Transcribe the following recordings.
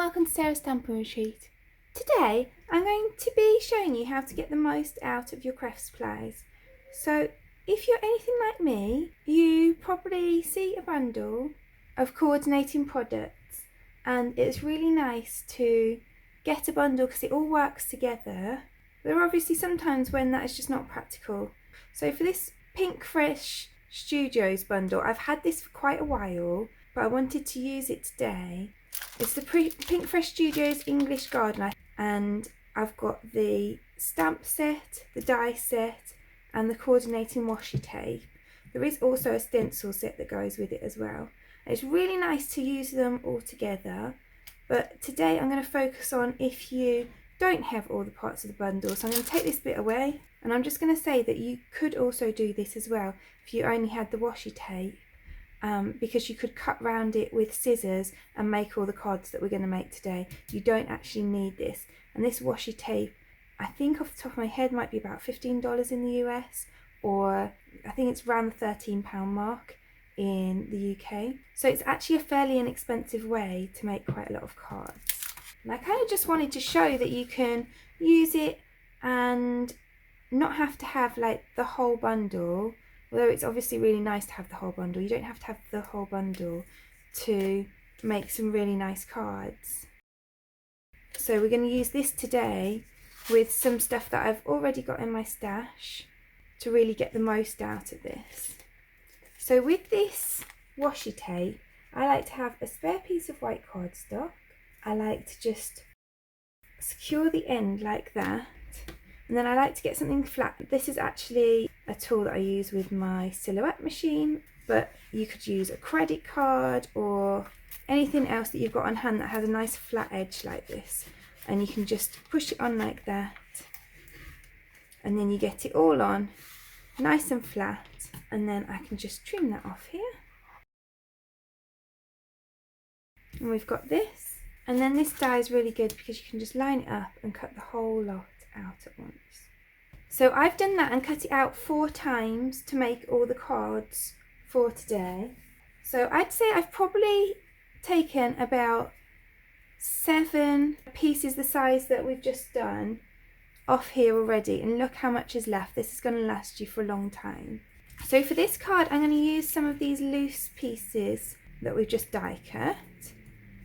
welcome to Sarah's Stamping Retreat. Today I'm going to be showing you how to get the most out of your craft supplies. So if you're anything like me, you probably see a bundle of coordinating products and it's really nice to get a bundle because it all works together. There are obviously sometimes when that is just not practical. So for this Pinkfresh Studios bundle, I've had this for quite a while, but I wanted to use it today. It's the Pinkfresh Studios English Garden, and I've got the stamp set, the die set, and the coordinating washi tape. There is also a stencil set that goes with it as well. It's really nice to use them all together, but today I'm going to focus on if you don't have all the parts of the bundle. So I'm going to take this bit away, and I'm just going to say that you could also do this as well if you only had the washi tape. Because you could cut round it with scissors and make all the cards that we're going to make today. You don't actually need this. And this washi tape, I think off the top of my head, might be about $15 in the US, or I think it's around the £13 mark in the UK. So it's actually a fairly inexpensive way to make quite a lot of cards. And I kind of just wanted to show that you can use it and not have to have like the whole bundle. Although it's obviously really nice to have the whole bundle, you don't have to have the whole bundle to make some really nice cards. So we're going to use this today with some stuff that I've already got in my stash to really get the most out of this. So with this washi tape, I like to have a spare piece of white cardstock. I like to just secure the end like that. And then I like to get something flat. This is actually a tool that I use with my silhouette machine, but you could use a credit card or anything else that you've got on hand that has a nice flat edge like this. And you can just push it on like that. And then you get it all on nice and flat. And then I can just trim that off here. And we've got this. And then this die is really good because you can just line it up and cut the whole lot out at once. So I've done that and cut it out 4 times to make all the cards for today. So I'd say I've probably taken about 7 pieces the size that we've just done off here already, and look how much is left. This is going to last you for a long time. So for this card I'm going to use some of these loose pieces that we've just die cut,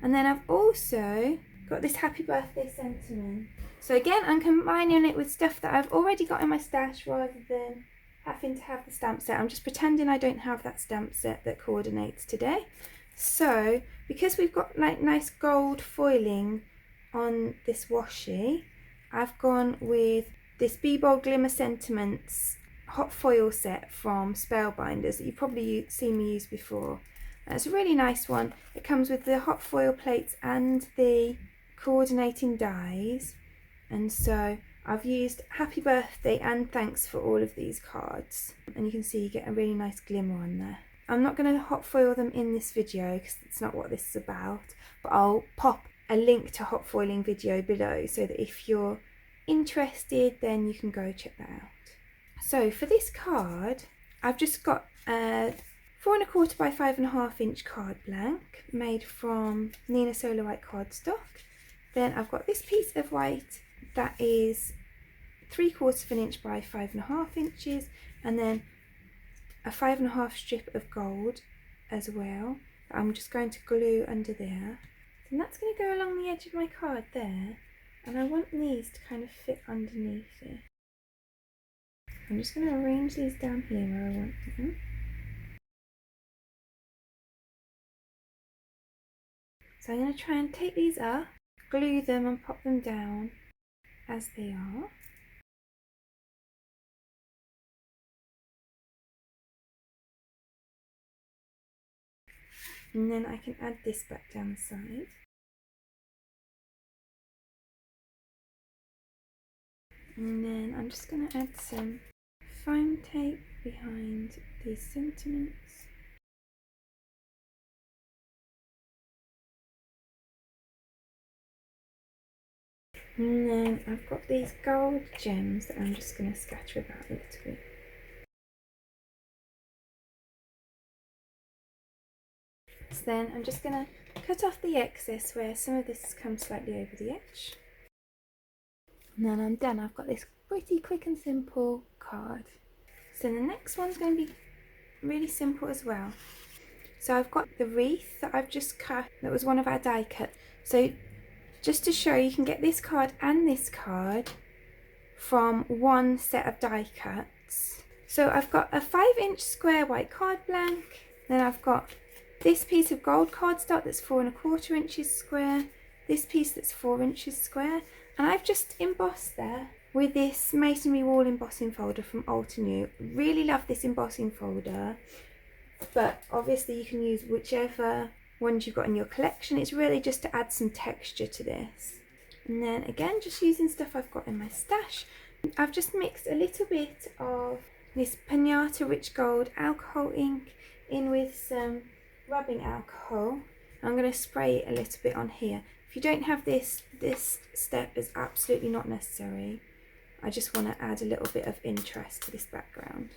and then I've also got this happy birthday sentiment. So again, I'm combining it with stuff that I've already got in my stash rather than having to have the stamp set. I'm just pretending I don't have that stamp set that coordinates today. So because we've got like nice gold foiling on this washi, I've gone with this Be Bold Glimmer Sentiments hot foil set from Spellbinders that you've probably seen me use before. It's a really nice one. It comes with the hot foil plates and the coordinating dies. And so I've used happy birthday and thanks for all of these cards. And you can see you get a really nice glimmer on there. I'm not going to hot foil them in this video because it's not what this is about. But I'll pop a link to hot foiling video below so that if you're interested then you can go check that out. So for this card I've just got a 4 1/4 by 5 1/2 inch card blank made from Neenah Solar White cardstock. Then I've got this piece of white that is 3/4 inch by 5 1/2 inches, and then a 5 1/2 strip of gold as well that I'm just going to glue under there. And that's going to go along the edge of my card there, and I want these to kind of fit underneath it. I'm just going to arrange these down here where I want them. So I'm going to try and take these up, glue them and pop them down as they are. And then I can add this back down the side. And then I'm just going to add some foam tape behind these sentiments. And then I've got these gold gems that I'm just going to scatter about a little bit. So then I'm just going to cut off the excess where some of this has come slightly over the edge. And then I'm done. I've got this pretty quick and simple card. So the next one's going to be really simple as well. So I've got the wreath that I've just cut, that was one of our die cuts. So just to show you can get this card and this card from one set of die cuts. So I've got a 5-inch square white card blank, then I've got this piece of gold cardstock that's 4¼ inches square, this piece that's 4 inches square, and I've just embossed there with this Masonry wall embossing folder from Old to New. Really love this embossing folder, but obviously you can use whichever ones you've got in your collection. It's really just to add some texture to this. And then again, just using stuff I've got in my stash, I've just mixed a little bit of this Pinata Rich Gold alcohol ink in with some rubbing alcohol. I'm going to spray it a little bit on here. If you don't have this step is absolutely not necessary. I just want to add a little bit of interest to this background.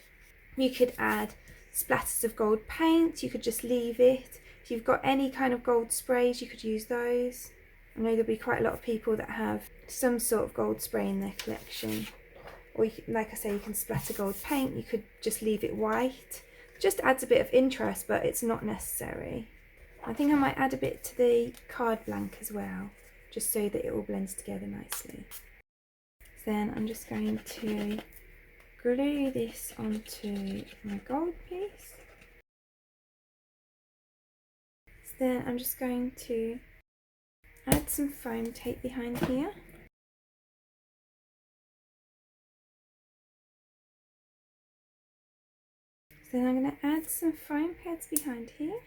You could add splatters of gold paint, you could just leave it. If you've got any kind of gold sprays, you could use those. I know there'll be quite a lot of people that have some sort of gold spray in their collection. Or you could, like I say, you can splatter gold paint, you could just leave it white. Just adds a bit of interest, but it's not necessary. I think I might add a bit to the card blank as well, just so that it all blends together nicely. Then I'm just going to glue this onto my gold piece. So then I'm just going to add some foam tape behind here. So then I'm going to add some foam pads behind here.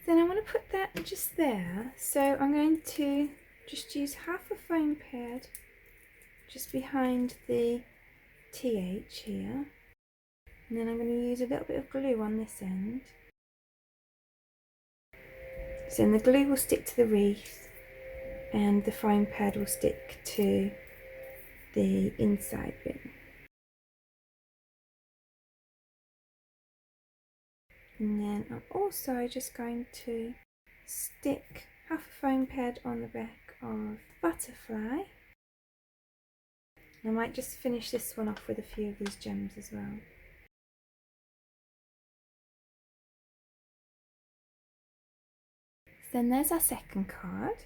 Then I'm going to put that just there. So I'm going to just use half a foam pad just behind the TH here. And then I'm going to use a little bit of glue on this end. So then the glue will stick to the wreath and the foam pad will stick to the inside bit. And then I'm also just going to stick half a foam pad on the back of butterfly. I might just finish this one off with a few of these gems as well. Then there's our second card.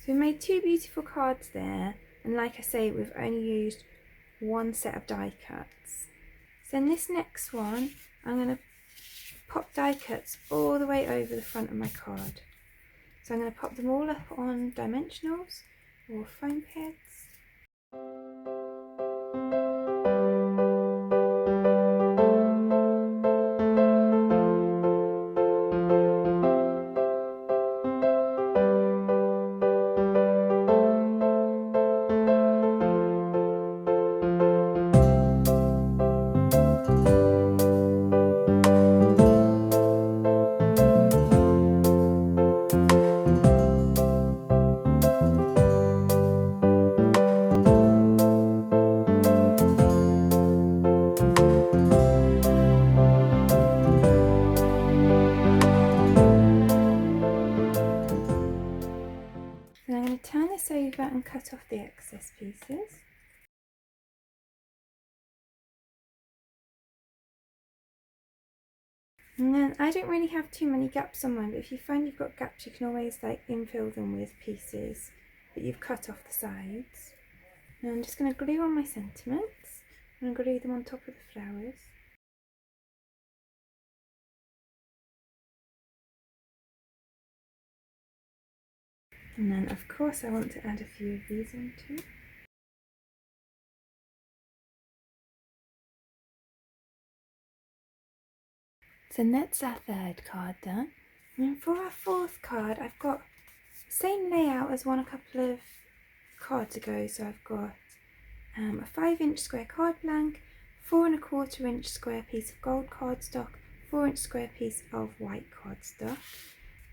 So we made two beautiful cards there, and like I say, we've only used one set of die cuts. So in this next one, I'm going to pop die cuts all the way over the front of my card. So I'm going to pop them all up on dimensionals or foam pads. Then I'm going to turn this over and cut off the excess pieces. And then I don't really have too many gaps on mine, but if you find you've got gaps, you can always like infill them with pieces that you've cut off the sides. And I'm just going to glue on my sentiments and glue them on top of the flowers. And then of course I want to add a few of these on too. So that's our third card done. And for our fourth card, I've got the same layout as one a couple of cards ago. So I've got a 5-inch square card blank, 4¼ inch square piece of gold cardstock, 4-inch square piece of white cardstock.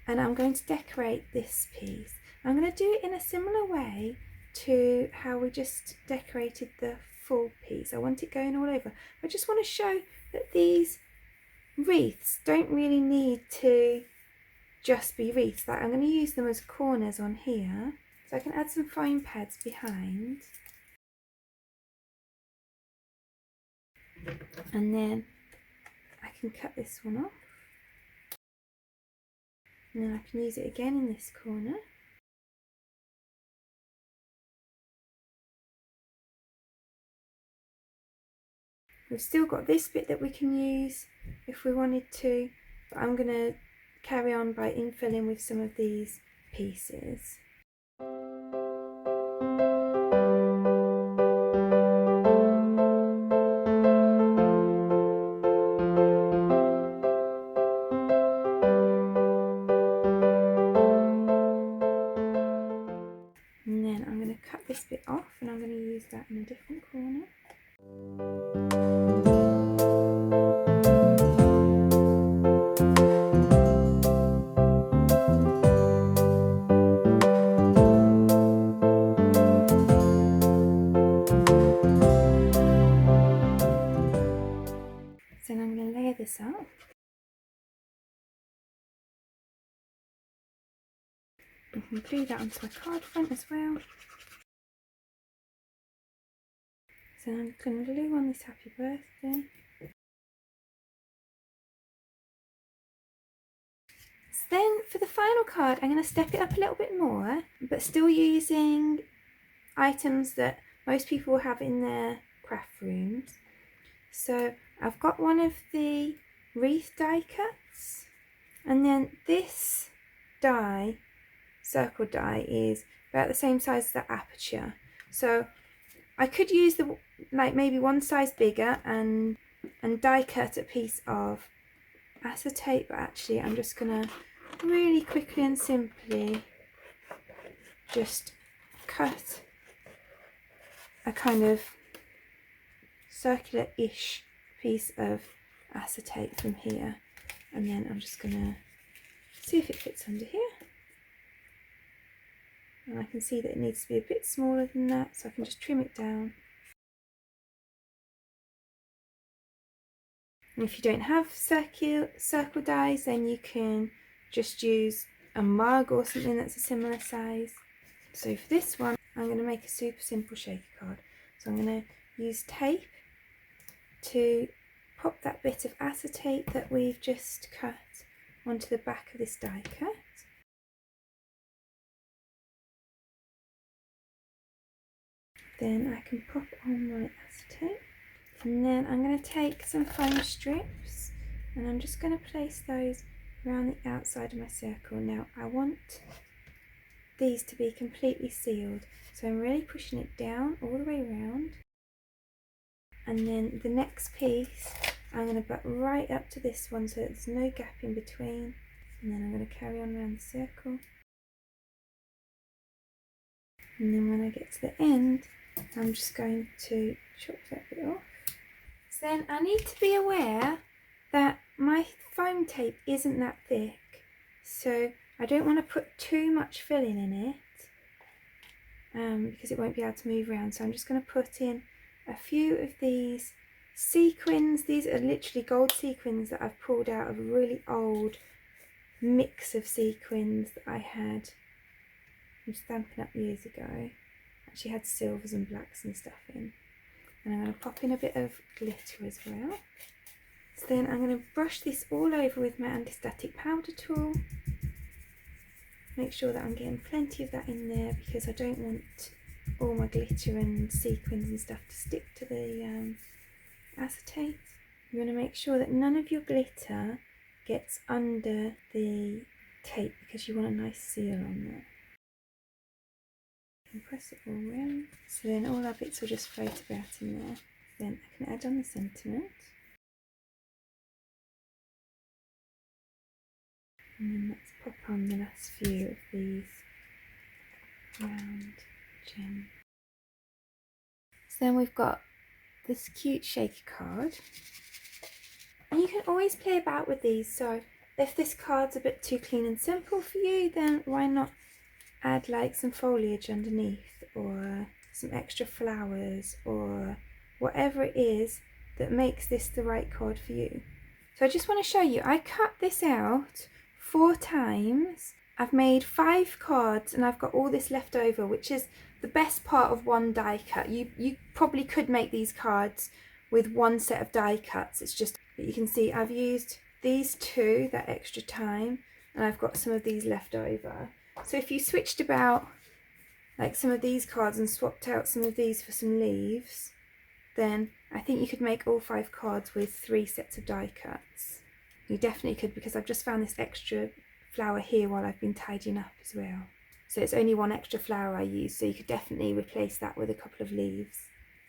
And I'm going to decorate this piece. I'm going to do it in a similar way to how we just decorated the full piece. I want it going all over. I just want to show that these wreaths don't really need to just be wreaths. Like, I'm going to use them as corners on here, so I can add some foam pads behind, and then I can cut this one off, and then I can use it again in this corner. We've still got this bit that we can use if we wanted to, but I'm going to carry on by infilling with some of these pieces. And then I'm going to cut this bit off, and I'm going to use that in a different corner. So then I'm going to layer this out. I can glue that onto my card front as well. So I'm going to glue on this happy birthday. So then for the final card, I'm going to step it up a little bit more, but still using items that most people have in their craft rooms. So I've got one of the wreath die cuts, and then this die, circle die, is about the same size as the aperture. So I could use the maybe one size bigger and die cut a piece of acetate, but actually I'm just gonna really quickly and simply just cut a kind of circular-ish piece of acetate from here, and then I'm just gonna see if it fits under here. And I can see that it needs to be a bit smaller than that, so I can just trim it down. And if you don't have circle dies, then you can just use a mug or something that's a similar size. So for this one, I'm going to make a super simple shaker card. So I'm going to use tape to pop that bit of acetate that we've just cut onto the back of this die cut. Then I can pop on my acetate, and then I'm going to take some foam strips and I'm just going to place those around the outside of my circle. Now I want these to be completely sealed, so I'm really pushing it down all the way around, and then the next piece I'm going to butt right up to this one so there's no gap in between, and then I'm going to carry on around the circle, and then when I get to the end I'm just going to chop that bit off. So then I need to be aware that my foam tape isn't that thick, so I don't want to put too much filling in it because it won't be able to move around. So I'm just going to put in a few of these sequins. These are literally gold sequins that I've pulled out of a really old mix of sequins that I had from Stampin' Up years ago. Actually had silvers and blacks and stuff in. And I'm going to pop in a bit of glitter as well. So then I'm going to brush this all over with my anti-static powder tool. Make sure that I'm getting plenty of that in there because I don't want all my glitter and sequins and stuff to stick to the acetate. You want to make sure that none of your glitter gets under the tape because you want a nice seal on there. And press it all around. So then all our bits will just float about in there. Then I can add on the sentiment. And then let's pop on the last few of these round gems. So then we've got this cute shaker card. And you can always play about with these. So if this card's a bit too clean and simple for you, then why not add like some foliage underneath, or some extra flowers or whatever it is that makes this the right card for you. So I just want to show you, I cut this out 4 times. I've made 5 cards and I've got all this left over, which is the best part of one die cut. You probably could make these cards with one set of die cuts. It's just that you can see I've used these 2 that extra time, and I've got some of these left over. So if you switched about like some of these cards and swapped out some of these for some leaves, then I think you could make all 5 cards with 3 sets of die cuts. You definitely could, because I've just found this extra flower here while I've been tidying up as well. So it's only 1 extra flower I use, so you could definitely replace that with a couple of leaves.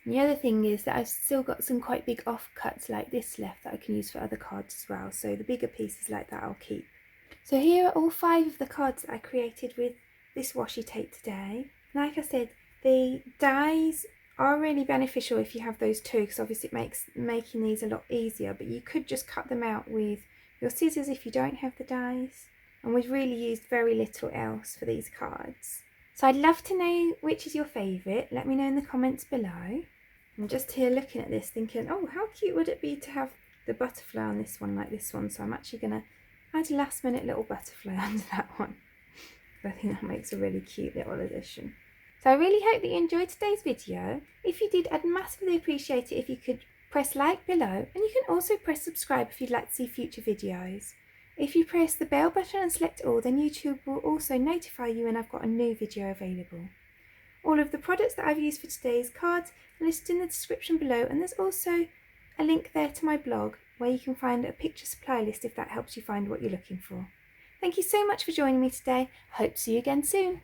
And the other thing is that I've still got some quite big offcuts like this left that I can use for other cards as well, so the bigger pieces like that I'll keep. So here are all 5 of the cards that I created with this washi tape today. Like I said, the dies are really beneficial if you have those too, because obviously it makes making these a lot easier, but you could just cut them out with your scissors if you don't have the dies. And we've really used very little else for these cards. So I'd love to know which is your favourite. Let me know in the comments below. I'm just here looking at this thinking, oh, how cute would it be to have the butterfly on this one like this one. So I'm actually going to add a last minute little butterfly onto that one. I think that makes a really cute little addition. So I really hope that you enjoyed today's video. If you did, I'd massively appreciate it if you could press like below, and you can also press subscribe if you'd like to see future videos. If you press the bell button and select all, then YouTube will also notify you when I've got a new video available. All of the products that I've used for today's cards are listed in the description below, and there's also a link there to my blog where you can find a picture supply list if that helps you find what you're looking for. Thank you so much for joining me today. I hope to see you again soon.